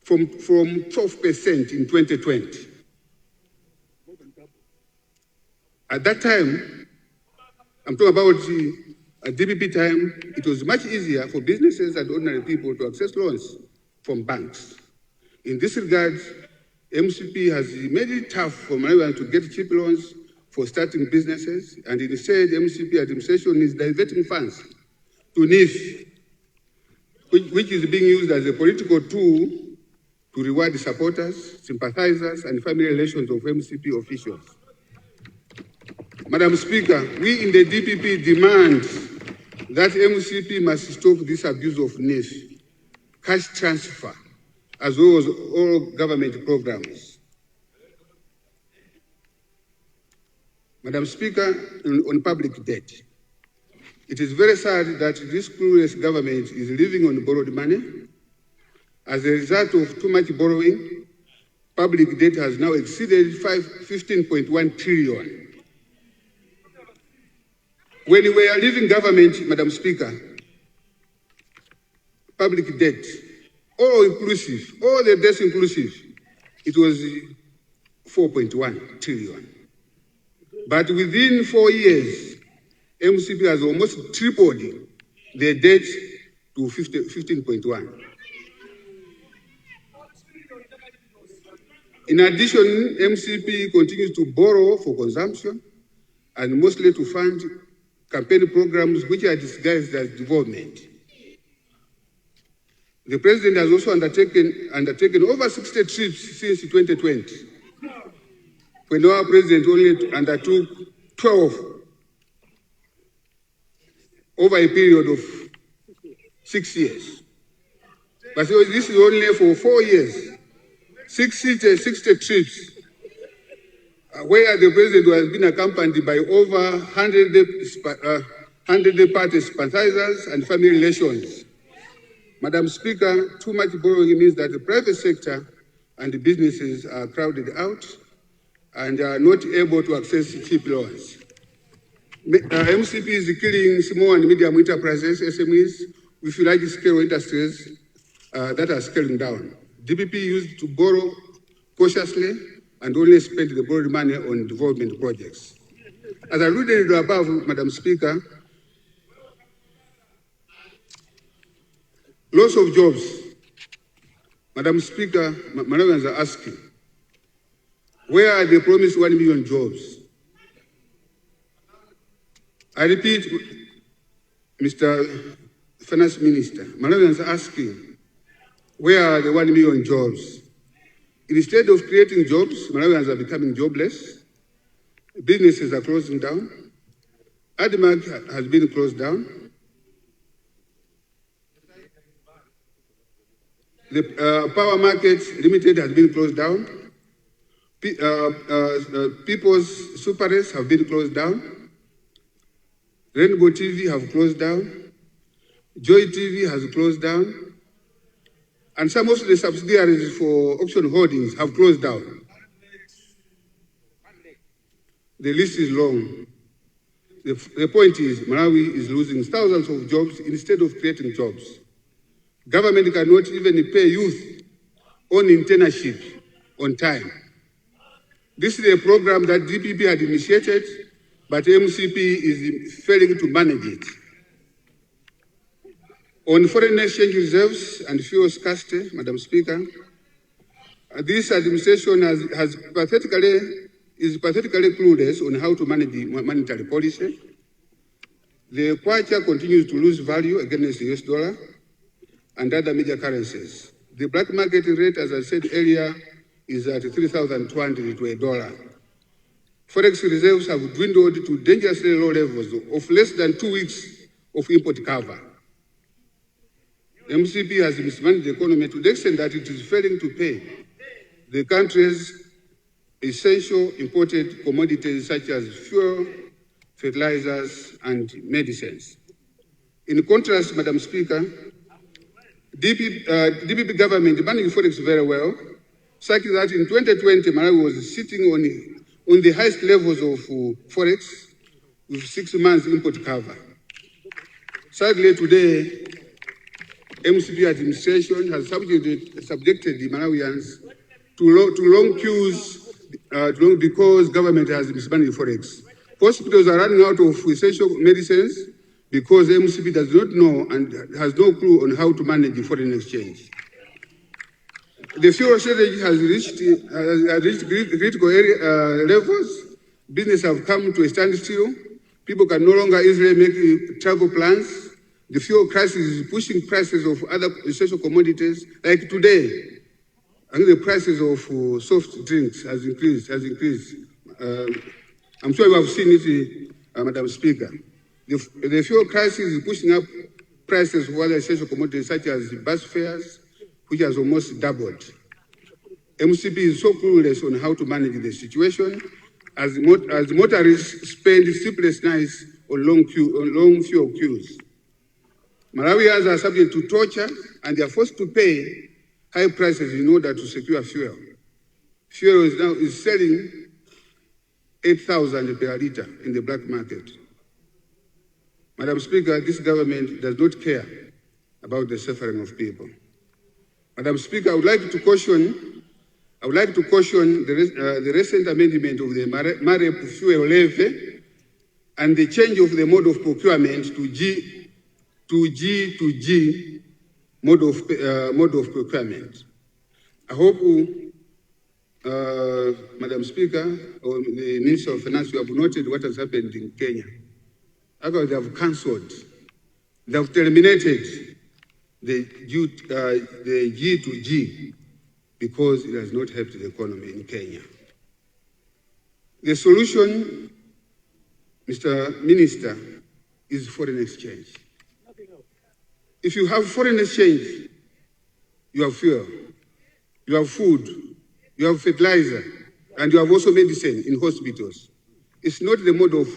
from 12% in 2020. At that time, I'm talking about DPP time, it was much easier for businesses and ordinary people to access loans from banks. In this regard, MCP has made it tough for Malawians to get cheap loans for starting businesses, and instead, MCP administration is diverting funds to NIF, which is being used as a political tool to reward supporters, sympathizers, and family relations of MCP officials. Madam Speaker, we in the DPP demand that MCP must stop this abuse of NIF, cash transfer, as well as all government programs. Madam Speaker, on public debt, it is very sad that this clueless government is living on borrowed money. As a result of too much borrowing, public debt has now exceeded 15.1 trillion. When we are leaving government, Madam Speaker, public debt, all inclusive, all the debts inclusive, it was 4.1 trillion. But within 4 years, MCP has almost tripled their debt to 15.1. In addition, MCP continues to borrow for consumption and mostly to fund campaign programs which are disguised as development. The President has also undertaken over 60 trips since 2020, when our President only undertook 12 over a period of 6 years. But this is only for 4 years, 60 trips, where the President has been accompanied by over 100 party sympathizers and family relations. Madam Speaker, too much borrowing means that the private sector and the businesses are crowded out and are not able to access cheap loans. MCP is killing small and medium enterprises, SMEs, with large-scale industries that are scaling down. DPP used to borrow cautiously and only spend the borrowed money on development projects. As I alluded above, Madam Speaker, loss of jobs. Madam Speaker, Malawians are asking, where are the promised 1 million jobs? I repeat, Mr. Finance Minister, Malawians are asking, where are the 1 million jobs? Instead of creating jobs, Malawians are becoming jobless. Businesses are closing down. ADMAC has been closed down. The power market limited has been closed down. People's superates have been closed down. Rainbow TV have closed down. Joy TV has closed down. And some of the subsidiaries for auction holdings have closed down. The list is long. The point is, Malawi is losing thousands of jobs instead of creating jobs. Government cannot even pay youth on internship on time. This is a program that DPP had initiated, but MCP is failing to manage it. On foreign exchange reserves and fuel scarcity, Madam Speaker, this administration is pathetically clueless on how to manage the monetary policy. The kwacha continues to lose value against the US dollar and other major currencies. The black market rate, as I said earlier, is at 3,200 to $1. Forex reserves have dwindled to dangerously low levels of less than 2 weeks of import cover. MCP has mismanaged the economy to the extent that it is failing to pay the country's essential imported commodities such as fuel, fertilizers, and medicines. In contrast, Madam Speaker, DPP government managed Forex very well, such that in 2020, Malawi was sitting on the highest levels of Forex with 6 months import cover. Sadly, today, MCP administration has subjected the Malawians to long queues because government has mismanaged forex. Hospitals are running out of essential medicines because MCP does not know and has no clue on how to manage the foreign exchange. The fuel shortage has reached critical levels. Business have come to a standstill. People can no longer easily make travel plans. The fuel crisis is pushing prices of other essential commodities. Like today, I think the prices of soft drinks has increased. I'm sure you have seen it, Madam Speaker. The fuel crisis is pushing up prices of other essential commodities such as bus fares, which has almost doubled. MCP is so clueless on how to manage the situation as motorists spend sleepless nights on long fuel queues. Malawians are subject to torture and they are forced to pay high prices in order to secure fuel. Fuel is selling 8,000 per litre in the black market. Madam Speaker, this government does not care about the suffering of people. Madam Speaker, I would like to caution the recent amendment of the MAREP fuel levy and the change of the mode of procurement to G mode of procurement. I hope, Madam Speaker, or the Minister of Finance, you have noted what has happened in Kenya. Actually, they have cancelled, they have terminated the G to G because it has not helped the economy in Kenya. The solution, Mr. Minister, is foreign exchange. If you have foreign exchange, you have fuel, you have food, you have fertilizer, and you have also medicine in hospitals. It's not the mode of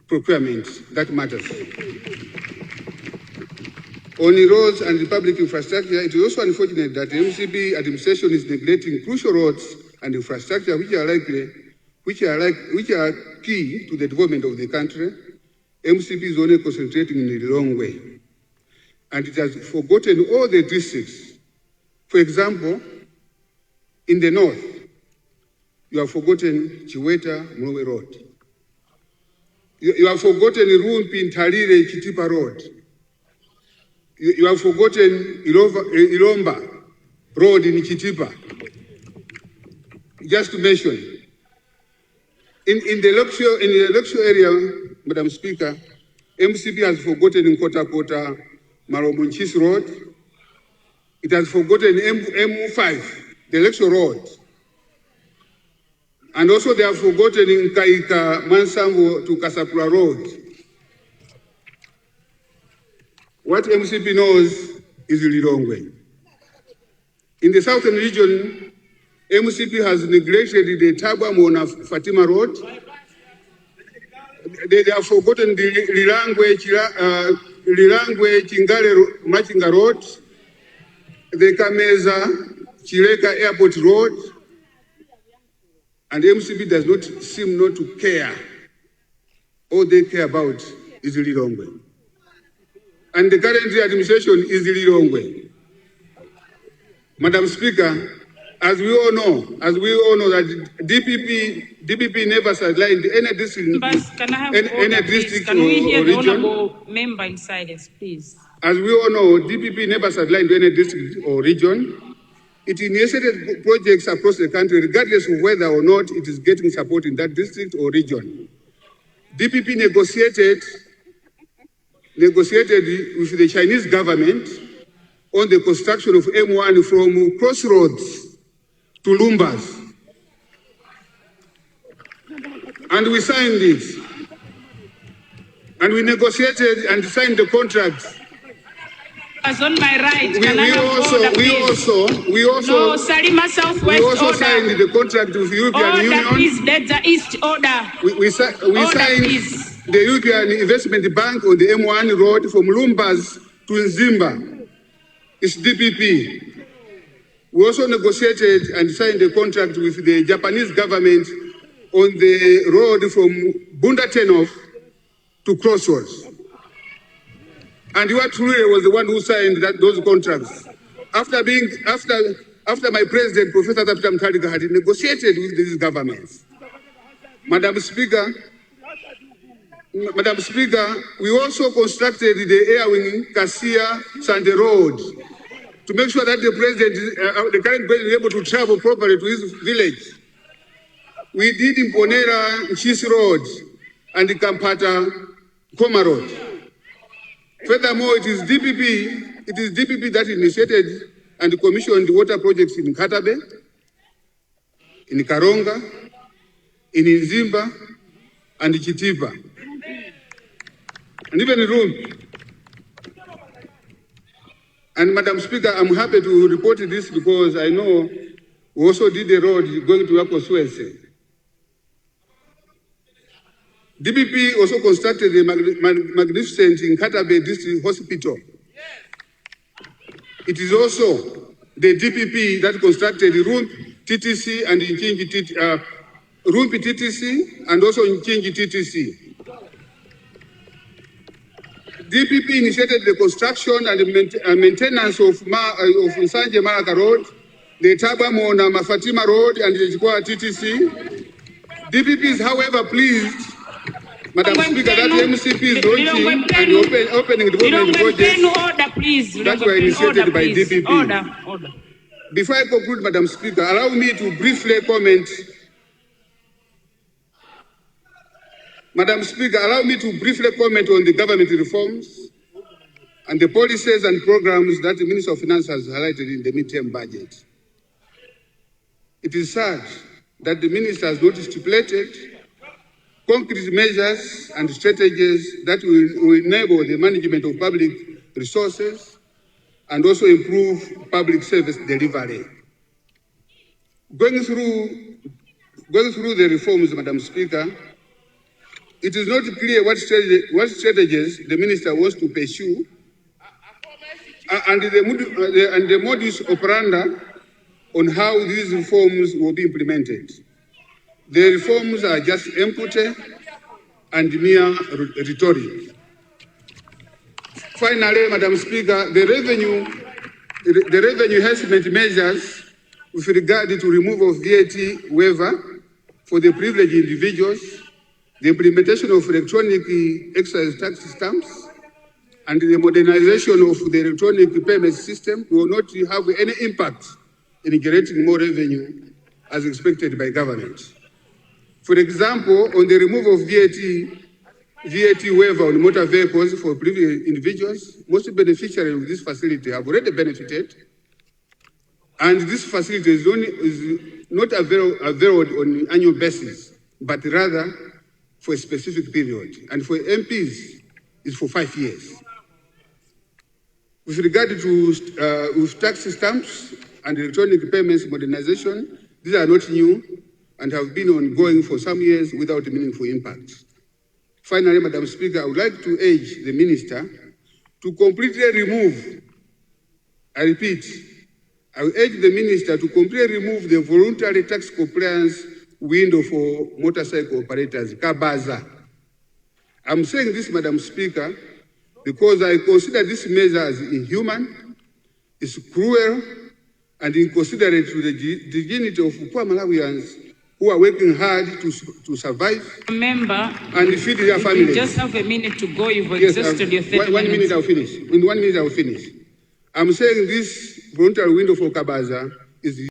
procurement that matters. On the roads and the public infrastructure, it is also unfortunate that the MCP administration is neglecting crucial roads and infrastructure which are key to the development of the country. MCP is only concentrating in the wrong way. And it has forgotten all the districts. For example, in the north, you have forgotten Chiweta-Mlowe Road. You have forgotten Rumpi-Ntalile Chitipa Road. You have forgotten Ilomba Road in Chitipa. Just to mention, in the Luxor area, Madam Speaker, MCP has forgotten in Kota Maromunchis Road. It has forgotten M5, the Luxor Road. And also they have forgotten in Kaika Mansambo to Kasapura Road. What MCP knows is the wrong way. In the southern region, MCP has neglected the Tabwa Mona Fatima Road. They have forgotten the Lilangwe Chingale Machinga Road, the Kameza Chireka Airport Road, and MCP does not seem not to care. All they care about is the wrong way. And the current administration is the wrong way. Madam Speaker, as we all know that DPP never sidelined any district, any district Can we hear the region. honorable member in silence, please? As we all know, DPP never sidelined any district or region. It initiated projects across the country, regardless of whether or not it is getting support in that district or region. DPP negotiated with the Chinese government on the construction of M1 from Crossroads to Lumbas. And we signed it. And we negotiated and signed the contract. As on my right, we also signed the contract with the European Union. Please, that's the East order. We signed the European Investment Bank on the M1 road from Lumbas to Nzimba. It's DPP. We also negotiated and signed a contract with the Japanese government on the road from Bunda Tenov to Crossroads. And you truly was the one who signed those contracts. After my president, Professor Tapita Mutharika, had negotiated with these governments. Madam Speaker, we also constructed the air wing Kasia Sande Road to make sure that the current president is able to travel properly to his village. We did Imponera Nchisi Road and the Kampata Koma Road. Furthermore, it is DPP that initiated and commissioned water projects in Katabe, in Karonga, in Nzimba, and Chitipa, and even in Rumbi. And Madam Speaker, I'm happy to report this because I know we also did a road going to Akoswese. DPP also constructed a magnificent in Katabe District Hospital. It is also the DPP that constructed the Rumbi TTC and Rumbi TTC and also Nchingi TTC. DPP initiated the construction and maintenance of Nsanje Maraka Road, the Tabamo na Mafatima Road, and the Jikwa TTC. DPP is, however, pleased, Madam Speaker, that the MCP is launching and opening development projects that were initiated by DPP. Order. Before I conclude, Madam Speaker, allow me to briefly comment. Madam Speaker, allow me to briefly comment on the government reforms and the policies and programs that the Minister of Finance has highlighted in the midterm budget. It is sad that the Minister has not stipulated concrete measures and strategies that will enable the management of public resources and also improve public service delivery. Going through the reforms, Madam Speaker, it is not clear what strategies the Minister wants to pursue and the modus operandi on how these reforms will be implemented. The reforms are just empty and mere rhetoric. Finally, Madam Speaker, the revenue enhancement measures with regard to removal of VAT waiver for the privileged individuals, the implementation of electronic excise tax stamps, and the modernization of the electronic payment system will not have any impact in generating more revenue as expected by government. For example, on the removal of VAT waiver on motor vehicles for privileged individuals, most beneficiaries of this facility have already benefited, and this facility is not available on an annual basis, but rather for a specific period. And for MPs, it's for 5 years. With regard to with tax stamps and electronic payments modernization, these are not new and have been ongoing for some years without meaningful impact. Finally, Madam Speaker, I would like to urge the Minister to completely remove, I repeat, I will urge the Minister to completely remove the voluntary tax compliance window for motorcycle operators, Kabaza. I'm saying this, Madam Speaker, because I consider this measure as inhuman, it's cruel, and inconsiderate to the dignity of poor Malawians who are working hard to survive and feed their families. You just have a minute to go. You've exhausted your 30 minutes. 1 minute, I'll finish. In 1 minute, I'll finish. I'm saying this voluntary window for Kabaza is